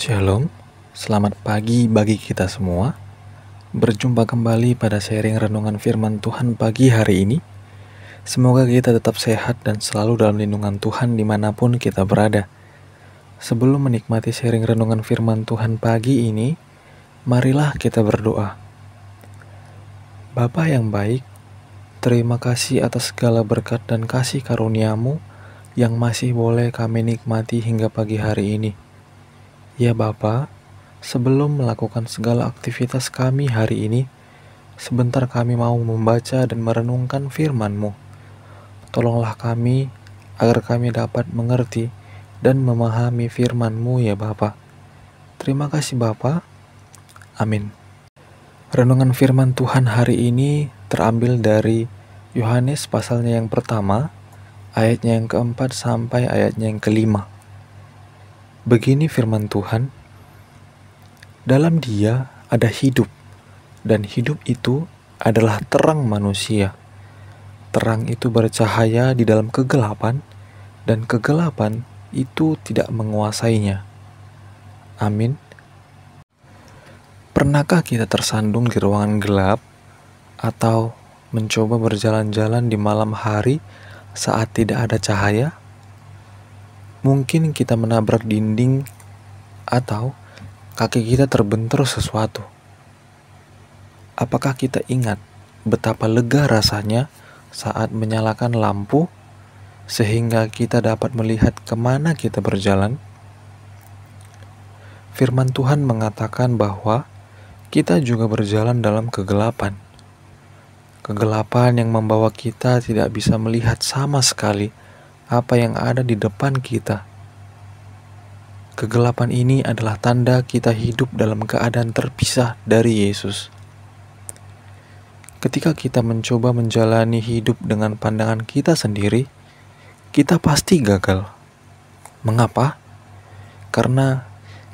Shalom, selamat pagi bagi kita semua. Berjumpa kembali pada sharing renungan firman Tuhan pagi hari ini. Semoga kita tetap sehat dan selalu dalam lindungan Tuhan dimanapun kita berada. Sebelum menikmati sharing renungan firman Tuhan pagi ini, marilah kita berdoa. Bapa yang baik, terima kasih atas segala berkat dan kasih karunia-Mu yang masih boleh kami nikmati hingga pagi hari ini. Ya Bapa, sebelum melakukan segala aktivitas kami hari ini, sebentar kami mau membaca dan merenungkan firman-Mu. Tolonglah kami agar kami dapat mengerti dan memahami firman-Mu ya Bapa. Terima kasih Bapa. Amin. Renungan firman Tuhan hari ini terambil dari Yohanes pasalnya yang pertama, ayatnya yang keempat sampai ayatnya yang kelima. Begini firman Tuhan, dalam Dia ada hidup, dan hidup itu adalah terang manusia. Terang itu bercahaya di dalam kegelapan, dan kegelapan itu tidak menguasainya. Amin. Pernahkah kita tersandung di ruangan gelap, atau mencoba berjalan-jalan di malam hari saat tidak ada cahaya? Mungkin kita menabrak dinding atau kaki kita terbentur sesuatu. Apakah kita ingat betapa lega rasanya saat menyalakan lampu sehingga kita dapat melihat kemana kita berjalan? Firman Tuhan mengatakan bahwa kita juga berjalan dalam kegelapan. Kegelapan yang membawa kita tidak bisa melihat sama sekali apa yang ada di depan kita. Kegelapan ini adalah tanda kita hidup dalam keadaan terpisah dari Yesus. Ketika kita mencoba menjalani hidup dengan pandangan kita sendiri, kita pasti gagal. Mengapa? Karena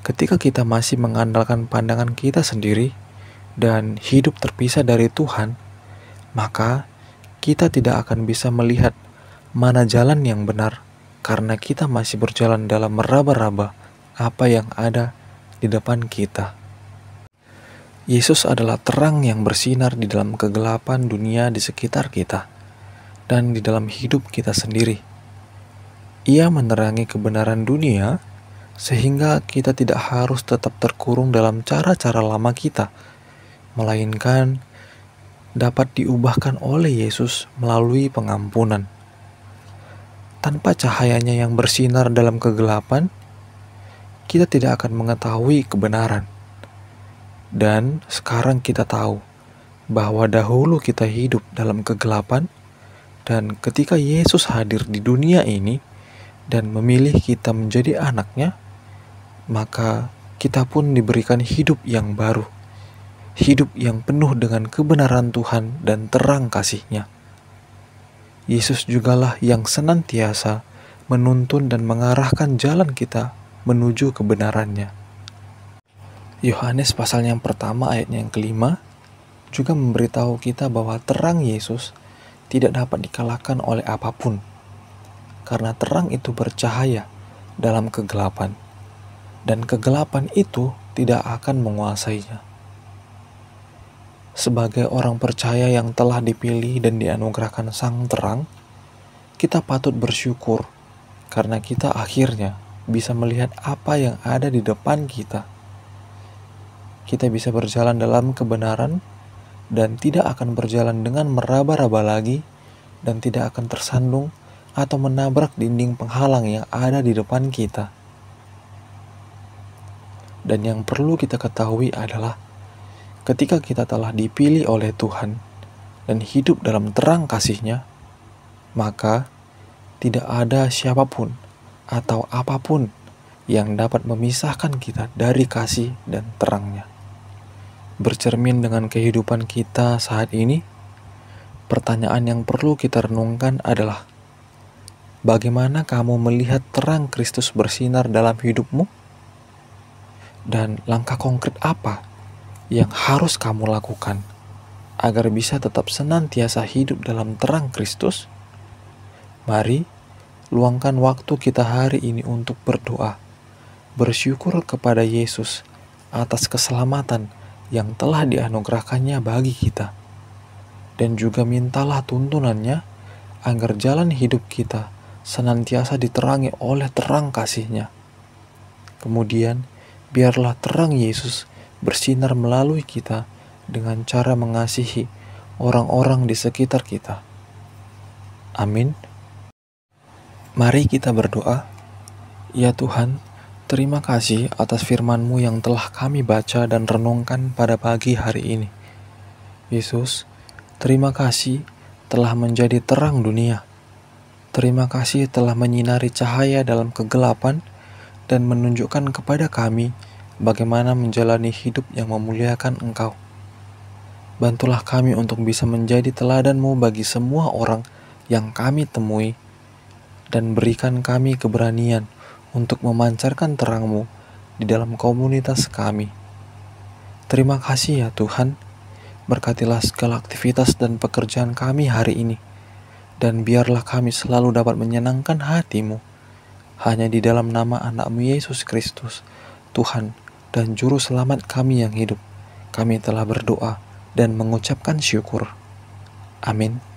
ketika kita masih mengandalkan pandangan kita sendiri dan hidup terpisah dari Tuhan, maka kita tidak akan bisa melihat mana jalan yang benar karena kita masih berjalan dalam meraba-raba apa yang ada di depan kita. Yesus adalah terang yang bersinar di dalam kegelapan dunia di sekitar kita dan di dalam hidup kita sendiri. Ia menerangi kebenaran dunia sehingga kita tidak harus tetap terkurung dalam cara-cara lama kita, melainkan dapat diubahkan oleh Yesus melalui pengampunan. Tanpa cahayanya yang bersinar dalam kegelapan, kita tidak akan mengetahui kebenaran. Dan sekarang kita tahu bahwa dahulu kita hidup dalam kegelapan, dan ketika Yesus hadir di dunia ini dan memilih kita menjadi anaknya, maka kita pun diberikan hidup yang baru, hidup yang penuh dengan kebenaran Tuhan dan terang kasih-Nya. Yesus jugalah yang senantiasa menuntun dan mengarahkan jalan kita menuju kebenarannya. Yohanes pasal yang pertama ayatnya yang kelima juga memberitahu kita bahwa terang Yesus tidak dapat dikalahkan oleh apapun, karena terang itu bercahaya dalam kegelapan, dan kegelapan itu tidak akan menguasainya. Sebagai orang percaya yang telah dipilih dan dianugerahkan Sang Terang, kita patut bersyukur karena kita akhirnya bisa melihat apa yang ada di depan kita. Kita bisa berjalan dalam kebenaran dan tidak akan berjalan dengan meraba-raba lagi dan tidak akan tersandung atau menabrak dinding penghalang yang ada di depan kita. Dan yang perlu kita ketahui adalah ketika kita telah dipilih oleh Tuhan dan hidup dalam terang kasih-Nya, maka tidak ada siapapun atau apapun yang dapat memisahkan kita dari kasih dan terang-Nya. Bercermin dengan kehidupan kita saat ini, pertanyaan yang perlu kita renungkan adalah, bagaimana kamu melihat terang Kristus bersinar dalam hidupmu? Dan langkah konkret apa yang harus kamu lakukan agar bisa tetap senantiasa hidup dalam terang Kristus? Mari luangkan waktu kita hari ini untuk berdoa bersyukur kepada Yesus atas keselamatan yang telah dianugerahkannya bagi kita. Dan juga mintalah tuntunannya agar jalan hidup kita senantiasa diterangi oleh terang kasih-Nya. Kemudian, biarlah terang Yesus bersinar melalui kita dengan cara mengasihi orang-orang di sekitar kita. Amin. Mari kita berdoa. Ya Tuhan, terima kasih atas firman-Mu yang telah kami baca dan renungkan pada pagi hari ini. Yesus, terima kasih telah menjadi terang dunia. Terima kasih telah menyinari cahaya dalam kegelapan dan menunjukkan kepada kami bagaimana menjalani hidup yang memuliakan Engkau. Bantulah kami untuk bisa menjadi teladan-Mu bagi semua orang yang kami temui, dan berikan kami keberanian untuk memancarkan terang-Mu di dalam komunitas kami. Terima kasih ya Tuhan, berkatilah segala aktivitas dan pekerjaan kami hari ini, dan biarlah kami selalu dapat menyenangkan hati-Mu. Hanya di dalam nama anak-Mu Yesus Kristus, Tuhan dan Juru Selamat kami yang hidup, kami telah berdoa dan mengucapkan syukur. Amin.